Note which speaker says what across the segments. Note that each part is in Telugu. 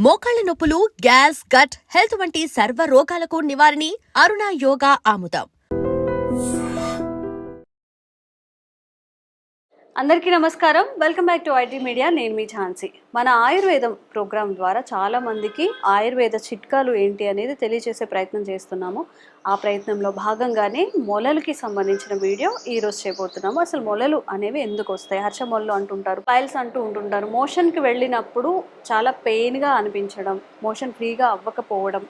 Speaker 1: మోకాళ్ల నొప్పులు, గ్యాస్, గట్ హెల్త్ వంటి సర్వ రోగాలకు నివారణి అరుణ యోగా ఆముదం.
Speaker 2: అందరికీ నమస్కారం. Welcome back to IT media. నేను మీ ఝాన్సీ. మన ఆయుర్వేదం ప్రోగ్రాం ద్వారా చాలా మందికి ఆయుర్వేద చిట్కాలు ఏంటి అనేది తెలియజేసే ప్రయత్నం చేస్తున్నాము. ఆ ప్రయత్నంలో భాగంగానే మొలలకి సంబంధించిన వీడియో ఈరోజు చేయబోతున్నాము. అసలు మొలలు అనేవి ఎందుకు వస్తాయి? హర్ష మొలలు అంటుంటారు, పైల్స్ అంటూ ఉంటుంటారు. మోషన్కి వెళ్ళినప్పుడు చాలా పెయిన్గా అనిపించడం, మోషన్ ఫ్రీగా అవ్వకపోవడం,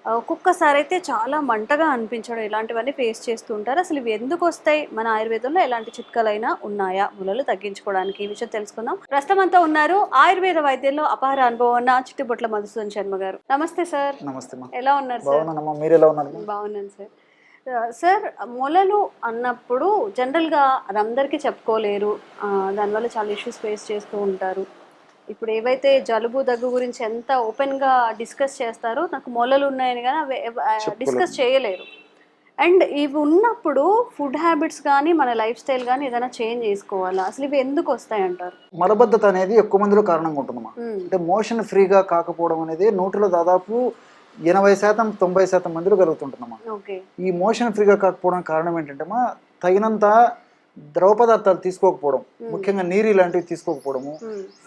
Speaker 2: ఒక్కొక్కసారి అయితే చాలా మంటగా అనిపించడం, ఇలాంటివన్నీ ఫేస్ చేస్తూ ఉంటారు. అసలు ఇవి ఎందుకు వస్తాయి? మన ఆయుర్వేదంలో ఎలాంటి చిట్కాలైనా ఉన్నాయా మొలలు తగ్గించుకోవడానికి? ఈ విషయం తెలుసుకుందాం. ప్రస్తుతం అంతా ఉన్నారు ఆయుర్వేద వైద్యంలో అపార అనుభవం ఉన్న చిట్టుబొట్ల మధుసూదన్ శర్మ గారు. నమస్తే సార్.
Speaker 3: నమస్తే.
Speaker 2: ఎలా ఉన్నారు సార్?
Speaker 3: మీరు ఎలా ఉన్నారు?
Speaker 2: బాగున్నాను సార్. సార్, మొలలు అన్నప్పుడు జనరల్గా అది అందరికీ చెప్పుకోలేరు, దానివల్ల చాలా ఇష్యూస్ ఫేస్ చేస్తూ ఉంటారు. ఇప్పుడు ఏవైతే జలుబు దగ్గు గురించి ఎంత ఓపెన్గా డిస్కస్ చేస్తారో, నాకు మొలలు ఉన్నాయని కానీ అవి డిస్కస్ చేయలేరు. అండ్ ఇవి ఉన్నప్పుడు ఫుడ్ హ్యాబిట్స్ కానీ మన లైఫ్ స్టైల్ కానీ ఏదైనా చేంజ్ చేసుకోవాలా? అసలు ఇవి ఎందుకు వస్తాయి అంటారు?
Speaker 3: మలబద్ధత అనేది ఎక్కువ మందిలో కారణంగా ఉంటుందమ్మా. అంటే మోషన్ ఫ్రీగా కాకపోవడం అనేది నూటిలో దాదాపు 80% 90% మందిలో కలుగుతుంటుందమ్మా. ఈ మోషన్ ఫ్రీగా కాకపోవడానికి కారణం ఏంటంటే తగినంత ద్రవ పదార్థాలు తీసుకోకపోవడం, ముఖ్యంగా నీరు ఇలాంటివి తీసుకోకపోవడము,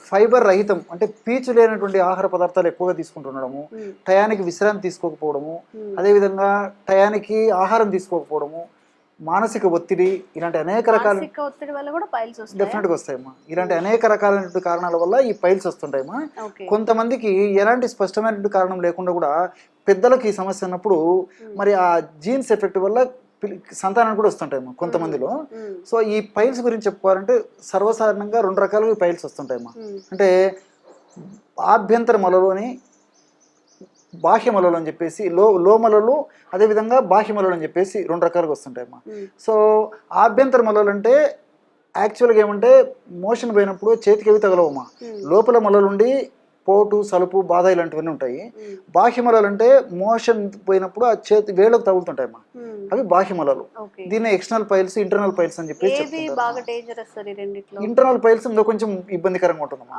Speaker 3: ఫైబర్ రహితం అంటే పీచు లేనటువంటి ఆహార పదార్థాలు ఎక్కువగా తీసుకుంటుండడము, టయానికి విశ్రాంతి తీసుకోకపోవడము, అదేవిధంగా టయానికి ఆహారం తీసుకోకపోవడము, మానసిక ఒత్తిడి, ఇలాంటి అనేక రకాల డెఫినెట్గా వస్తాయమ్మా. ఇలాంటి అనేక రకాలైన కారణాల వల్ల ఈ పైల్స్ వస్తుంటాయమ్మా. కొంతమందికి ఎలాంటి స్పష్టమైనటువంటి కారణం లేకుండా కూడా పెద్దలకు ఈ సమస్య ఉన్నప్పుడు మరి ఆ జీన్స్ ఎఫెక్ట్ వల్ల సంతానం కూడా వస్తుంటాయమ్మా కొంతమందిలో. సో ఈ పైల్స్ గురించి చెప్పుకోవాలంటే సర్వసాధారణంగా 2 రకాలుగా ఈ పైల్స్ వస్తుంటాయమ్మా. అంటే ఆభ్యంతర మొలలోని బాహ్య మొలలు అని చెప్పేసి లో మొలలు, అదేవిధంగా బాహ్య మొలలు అని చెప్పేసి 2 రకాలుగా వస్తుంటాయమ్మా. సో ఆభ్యంతర మొలలు అంటే యాక్చువల్గా ఏమంటే మోషన్ పోయినప్పుడు చేతికి అవి తగలవమ్మా. లోపల మొలలుండి పోటు, సలుపు, బాధ ఇలాంటివన్నీ ఉంటాయి. బాహ్య మొలలు అంటే మోషన్ పోయినప్పుడు ఆ చేతి వేళ్ళకు తగులుతుంటాయమ్మా, అవి బాహ్య మొలలు. దీన్ని ఎక్స్టర్నల్ పైల్స్, ఇంటర్నల్ పైల్స్ అని చెప్పేసి. ఇంటర్నల్ పైల్స్ ఇంకా కొంచెం ఇబ్బందికరంగా ఉంటుందమ్మా.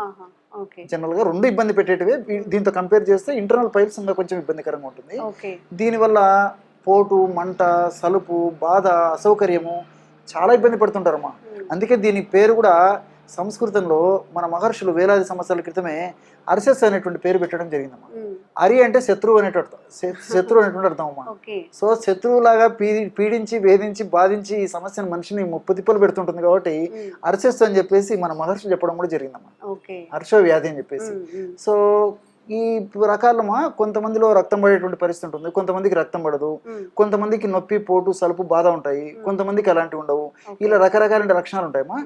Speaker 3: జనరల్ గా 2 ఇబ్బంది పెట్టేటివే, దీంతో కంపేర్ చేస్తే ఇంటర్నల్ పైల్స్ ఇంకా కొంచెం ఇబ్బందికరంగా ఉంటుంది. దీనివల్ల పోటు, మంట, సలుపు, బాధ, అసౌకర్యము చాలా ఇబ్బంది పడుతుంటారమ్మా. అందుకే దీని పేరు కూడా సంస్కృతంలో మన మహర్షులు వేలాది సంవత్సరాల క్రితమే అర్సెస్ అనేటువంటి పేరు పెట్టడం జరిగిందమ్మా. అరి అంటే శత్రువు అనేటువంటి అర్థం అమ్మా. సో శత్రువులాగా పీడించి, వేధించి, బాధించి ఈ సమస్యను మనిషిని ముప్పుతిప్పలు పెడుతుంటుంది కాబట్టి అర్సెస్ అని చెప్పేసి మన మహర్షులు చెప్పడం కూడా జరిగిందమ్మా. హర్షో వ్యాధి అని చెప్పేసి. సో ఈ రకాలమా కొంతమందిలో రక్తం పడేటువంటి పరిస్థితి ఉంటుంది, కొంతమందికి రక్తం పడదు, కొంతమందికి నొప్పి, పోటు, సలుపు, బాధ ఉంటాయి, కొంతమందికి అలాంటివి ఉండవు. ఇలా రకరకాల లక్షణాలు ఉంటాయమ్మా.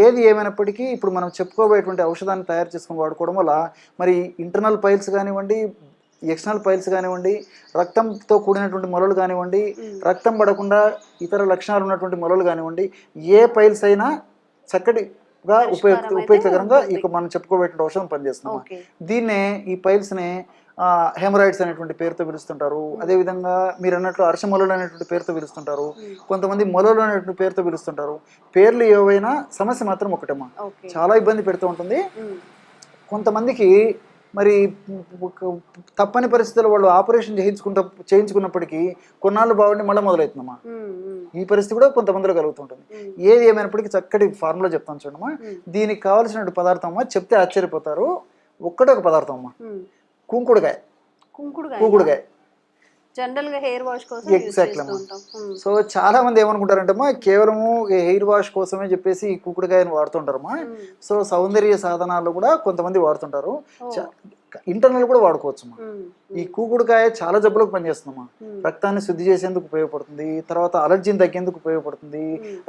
Speaker 3: ఏది ఏమైనప్పటికీ ఇప్పుడు మనం చెప్పుకోబోయేటువంటి ఔషధాన్ని తయారు చేసుకుని వాడుకోవడం వల్ల మరి ఇంటర్నల్ పైల్స్ కానివ్వండి, ఎక్స్టర్నల్ పైల్స్ కానివ్వండి, రక్తంతో కూడినటువంటి మొలలు కానివ్వండి, రక్తం పడకుండా ఇతర లక్షణాలు ఉన్నటువంటి మొలలు కానివ్వండి, ఏ పైల్స్ అయినా చక్కటిగా ఉపయోగకరంగా ఇక మనం చెప్పుకోబెట్టిన ఔషధం పనిచేస్తున్నాం. దీన్నే ఈ పైల్స్ ని హెమరాయిడ్స్ అనేటువంటి పేరుతో పిలుస్తుంటారు. అదేవిధంగా మీరు అన్నట్లు అర్షమొలలు అనేటువంటి పేరుతో పిలుస్తుంటారు, కొంతమంది మొలలు అనేటువంటి పేరుతో పిలుస్తుంటారు. పేర్లు ఏవైనా సమస్య మాత్రం ఒకటమ్మా, చాలా ఇబ్బంది పెడుతూ ఉంటుంది. కొంతమందికి మరి తప్పని పరిస్థితుల్లో వాళ్ళు ఆపరేషన్ చేయించుకున్నప్పటికీ కొన్నాళ్ళు బాగుండి మళ్ళీ మొదలవుతుందమ్మా. ఈ పరిస్థితి కూడా కొంతమందిలో కలుగుతుంటుంది. ఏది ఏమైనప్పటికీ చక్కటి ఫార్ములా చెప్తాను చూడమ్మా. దీనికి కావాల్సిన పదార్థం అమ్మా, చెప్తే ఆశ్చర్యపోతారు. ఒక్కటే ఒక పదార్థం అమ్మా, కుంకుడుకాయ.
Speaker 2: జనరల్ గా హెయిర్ వాష్ కోసం
Speaker 3: ఎగ్జాక్ట్లీ అమ్మా. సో చాలా మంది ఏమనుకుంటారంటమ్మా, కేవలము హెయిర్ వాష్ కోసమే చెప్పేసి ఈ కుంకుడుకాయని వాడుతుంటారమ్మా. సో సౌందర్య సాధనాలు కూడా కొంతమంది వాడుతుంటారు, ఇంటర్నల్ కూడా వాడుకోవచ్చు. ఈ కూకుడుకాయ చాలా జబ్బులకు పనిచేస్తుందమ్మా. రక్తాన్ని శుద్ధి చేసేందుకు ఉపయోగపడుతుంది, తర్వాత అలర్జీని తగ్గేందుకు ఉపయోగపడుతుంది,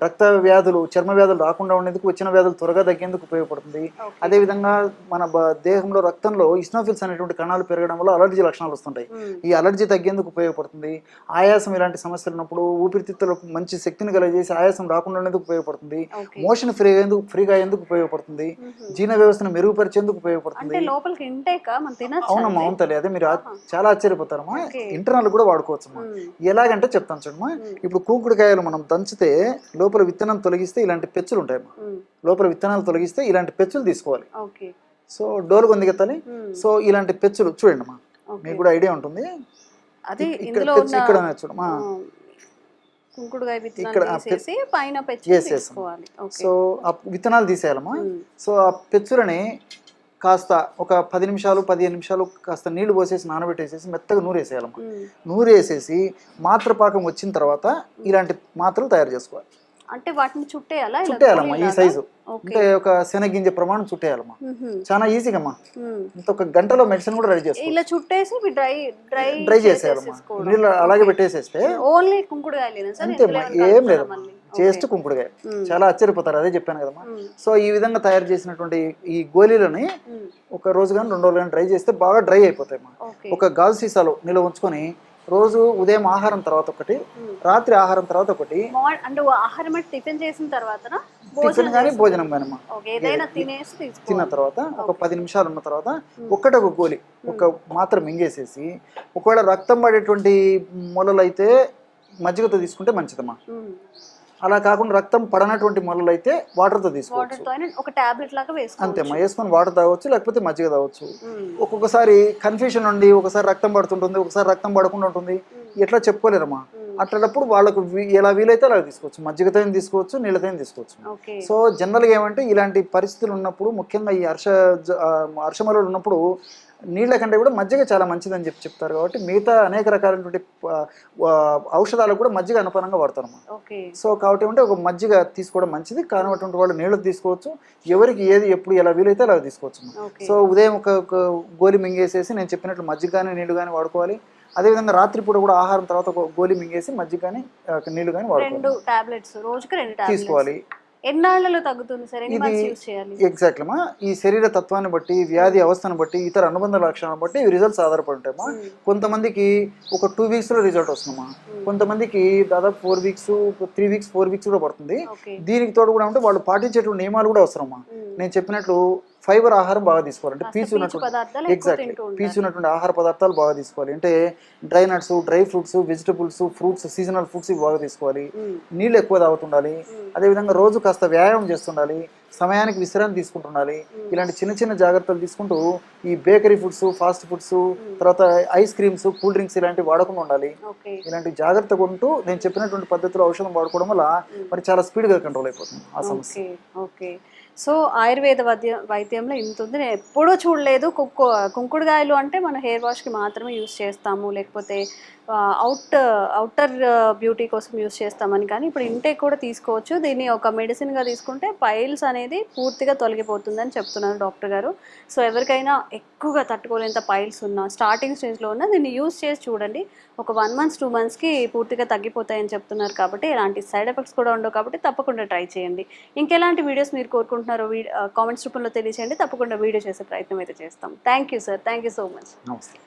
Speaker 3: రక్త వ్యాధులు, చర్మ వ్యాధులు రాకుండా ఉండేందుకు, వచ్చిన వ్యాధులు త్వరగా తగ్గేందుకు ఉపయోగపడుతుంది. అదేవిధంగా మన దేహంలో రక్తంలో ఇస్నోఫిల్స్ అనేటువంటి కణాలు పెరగడం వల్ల అలర్జీ లక్షణాలు వస్తుంటాయి, ఈ అలర్జీ తగ్గేందుకు ఉపయోగపడుతుంది. ఆయాసం ఇలాంటి సమస్యలు ఉన్నప్పుడు ఊపిరితిత్తులకు మంచి శక్తిని కలగజేసి ఆయాసం రాకుండా ఉండేందుకు ఉపయోగపడుతుంది. మోషన్ ఫ్రీగా అయ్యేందుకు ఉపయోగపడుతుంది. జీర్ణ వ్యవస్థను మెరుగుపరిచేందుకు ఉపయోగపడుతుంది. అవునమ్మా, అవును తల్లి, అదే మీరు చాలా ఆశ్చర్యపోతారమ్మా. ఇంటర్నల్ కూడా వాడుకోవచ్చమ్మా. ఎలాగంటే చెప్తాను చూడమ్మా. ఇప్పుడు కూకుడుకాయలు మనం దంచితే లోపల విత్తనం తొలగిస్తే ఇలాంటి పెచ్చులు ఉంటాయమ్మా. లోపల విత్తనాలు తొలగిస్తే ఇలాంటి పెచ్చులు తీసుకోవాలి. సో డోలు గొంతుకెత్తాలి. సో ఇలాంటి పెచ్చులు చూడండి అమ్మా, మీకు కూడా ఐడియా ఉంటుంది.
Speaker 2: అది
Speaker 3: ఇక్కడ
Speaker 2: ఇందులో
Speaker 3: పెచ్చు ఇక్కడ చూడమ్మా,
Speaker 2: కుంకుడుకాయ విత్తనాలు తీసేసి పైన పెచ్చు తీసుకోవాలి.
Speaker 3: సో ఆ విత్తనాలు తీసేయాలమ్మా. సో ఆ పెచ్చులని కాస్త ఒక 10 నిమిషాలు 15 నిమిషాలు కాస్త నీళ్లు పోసేసి నానబెట్టేసేసి మెత్తగా నూరేసేయాలమ్మా. నూరేసేసి మాత్ర పాకం వచ్చిన తర్వాత ఇలాంటి మాత్రలు తయారు చేసుకోవాలి.
Speaker 2: అంటే వాటిని
Speaker 3: చుట్టేయాలమ్మా ఈ సైజు, అంటే ఒక శనగింజ ప్రమాణం చుట్టేయాలమ్మా. చాలా ఈజీగా అమ్మా, ఇంత ఒక గంటలో మెడిసిన్ కూడా రెడీ చేసుకోవాలి.
Speaker 2: ఇలా చుట్టేసి
Speaker 3: డ్రై చేసేయాలమ్మా, నీళ్ళు అలాగే పెట్టేసేస్తే
Speaker 2: ఓన్లీ కుంకుడుకాయలేనా సార్?
Speaker 3: అంతేమ్మా, ఏం లేదమ్మా, జస్ట్ కుంకుడుకాయ. చాలా ఆశ్చర్యపోతారు, అదే చెప్పాను కదమ్మా. సో ఈ విధంగా తయారు చేసినటువంటి ఈ గోళీలని ఒక రోజు కానీ 2 రోజులు కానీ డ్రై చేస్తే బాగా డ్రై అయిపోతాయమ్మా. ఒక గాజు సీసాలో నిల్వ ఉంచుకొని రోజు ఉదయం ఆహారం తర్వాత ఒకటి, రాత్రి ఆహారం తర్వాత ఒకటి,
Speaker 2: అంటే ఆహారం అంటే టిఫిన్ చేసిన తర్వాత
Speaker 3: టిఫిన్ కానీ భోజనం కానమ్మా తిన్న తర్వాత ఒక 10 నిమిషాలు ఉన్న తర్వాత ఒక గోలి ఒక మాత్రం మింగేసేసి, ఒకవేళ రక్తం పడేటువంటి మొలలు అయితే మజ్జిగతో తీసుకుంటే మంచిదమ్మా. అలా కాకుండా రక్తం పడనటువంటి మొలలు అయితే వాటర్తో తీసుకోవచ్చు. అంతేమ్మా, వేసుకొని వాటర్ తాగొచ్చు, లేకపోతే మజ్జిగ తాగొచ్చు. ఒక్కొక్కసారి కన్ఫ్యూషన్ ఉండి ఒకసారి రక్తం పడుతుంటుంది, ఒకసారి రక్తం పడకుండా ఉంటుంది, ఎట్లా చెప్పుకోలేరమ్మా. అట్లాంటప్పుడు వాళ్ళకు ఎలా వీలైతే అలా తీసుకోవచ్చు, మజ్జిగతో తీసుకోవచ్చు, నీళ్ళతో తీసుకోవచ్చు. సో జనరల్గా ఏమంటే ఇలాంటి పరిస్థితులు ఉన్నప్పుడు, ముఖ్యంగా ఈ హర్షమలు ఉన్నప్పుడు నీళ్ళ కంటే కూడా మజ్జిగ చాలా మంచిదని చెప్తారు. కాబట్టి మిగతా అనేక రకాలైనటువంటి ఔషధాలకు కూడా మజ్జిగ అనుపానంగా వాడతారమ్మా. సో కాబట్టి ఏమంటే ఒక మజ్జిగ తీసుకోవడం మంచిది, కానటువంటి వాళ్ళు నీళ్ళు తీసుకోవచ్చు, ఎవరికి ఏది ఎప్పుడు ఎలా వీలైతే అలా తీసుకోవచ్చు. సో ఉదయం ఒక గోలి మింగేసేసి నేను చెప్పినట్లు మజ్జిగ కానీ నీళ్లు కానీ వాడుకోవాలి. అదేవిధంగా రాత్రిపూట కూడా ఆహారం తర్వాత ఒక గోలి మింగేసి మజ్జిగ కానీ నీళ్లు కానీ వాడుకోవాలి, తీసుకోవాలి.
Speaker 2: ఎన్నాళ్ళలో తగ్గుతుంది సార్? ఎన్ని మంత్స్ యూస్ చేయాలి?
Speaker 3: ఎగ్జాక్ట్లీ అమ్మా, ఈ శరీర తత్వాన్ని బట్టి, వ్యాధి అవస్థను బట్టి, ఇతర అనుబంధ లక్షణాలను బట్టి ఇవి రిజల్ట్స్ ఆధారపడి ఉంటాయమ్మా. కొంతమందికి ఒక 2 వీక్స్ లో రిజల్ట్ వస్తుందమ్మా, కొంతమందికి దాదాపు 4 వీక్స్ 3 వీక్స్ 4 వీక్స్ కూడా పడుతుంది. దీనికి తోడు కూడా ఉంటే వాళ్ళు పాటించేటువంటి నియమాలు కూడా అవసరమ్మా. నేను చెప్పినట్లు ఫైబర్ ఆహారం బాగా తీసుకోవాలి, అంటే పీచు ఉన్నటువంటి పీచు ఉన్నటువంటి ఆహార పదార్థాలు బాగా తీసుకోవాలి. అంటే dry nuts, dry fruits, vegetables, fruits, seasonal fruits ఇవి బాగా తీసుకోవాలి. నీళ్ళు ఎక్కువ తాగుతుండాలి. అదేవిధంగా రోజు కాస్త వ్యాయామం చేస్తుండాలి, సమయానికి విశ్రాంతి తీసుకుంటుండాలి. ఇలాంటి చిన్న చిన్న జాగ్రత్తలు తీసుకుంటూ ఈ బేకరీ ఫుడ్స్, ఫాస్ట్ ఫుడ్స్, తర్వాత ఐస్ క్రీమ్స్, కూల్ డ్రింక్స్ ఇలాంటివి వాడకుండా ఉండాలి. ఇలాంటి జాగ్రత్తగా ఉంటూ నేను చెప్పినటువంటి పద్ధతిలో ఔషధం వాడుకోవడం వల్ల మరి చాలా స్పీడ్గా కంట్రోల్ అయిపోతుంది ఆ సమస్య.
Speaker 2: సో ఆయుర్వేద వైద్యంలో ఇంత ఉంది, నేను ఎప్పుడూ చూడలేదు. కుంకుడుకాయలు అంటే మన హెయిర్ వాష్కి మాత్రమే యూస్ చేస్తాము, లేకపోతే అవుటర్ బ్యూటీ కోసం యూస్ చేస్తామని. కానీ ఇప్పుడు ఇంటేక్ కూడా తీసుకోవచ్చు, దీన్ని ఒక మెడిసిన్గా తీసుకుంటే పైల్స్ అనేది పూర్తిగా తొలగిపోతుందని చెప్తున్నారు డాక్టర్ గారు. సో ఎవరికైనా ఎక్కువగా తట్టుకోలేంత పైల్స్ ఉన్నా, స్టార్టింగ్ స్టేజ్లో ఉన్నా దీన్ని యూస్ చేసి చూడండి. ఒక 1 month 2 monthsకి పూర్తిగా తగ్గిపోతాయని చెప్తున్నారు. కాబట్టి ఎలాంటి సైడ్ ఎఫెక్ట్స్ కూడా ఉండవు. కాబట్టి తప్పకుండా ట్రై చేయండి. ఇంకెలాంటి వీడియోస్ మీరు కోరుకుంటున్నారో కామెంట్స్ రూపంలో తెలియచేయండి. తప్పకుండా వీడియో చేసే ప్రయత్నం అయితే చేస్తాం. Thank you sir, thank you so much.
Speaker 3: నమస్తే.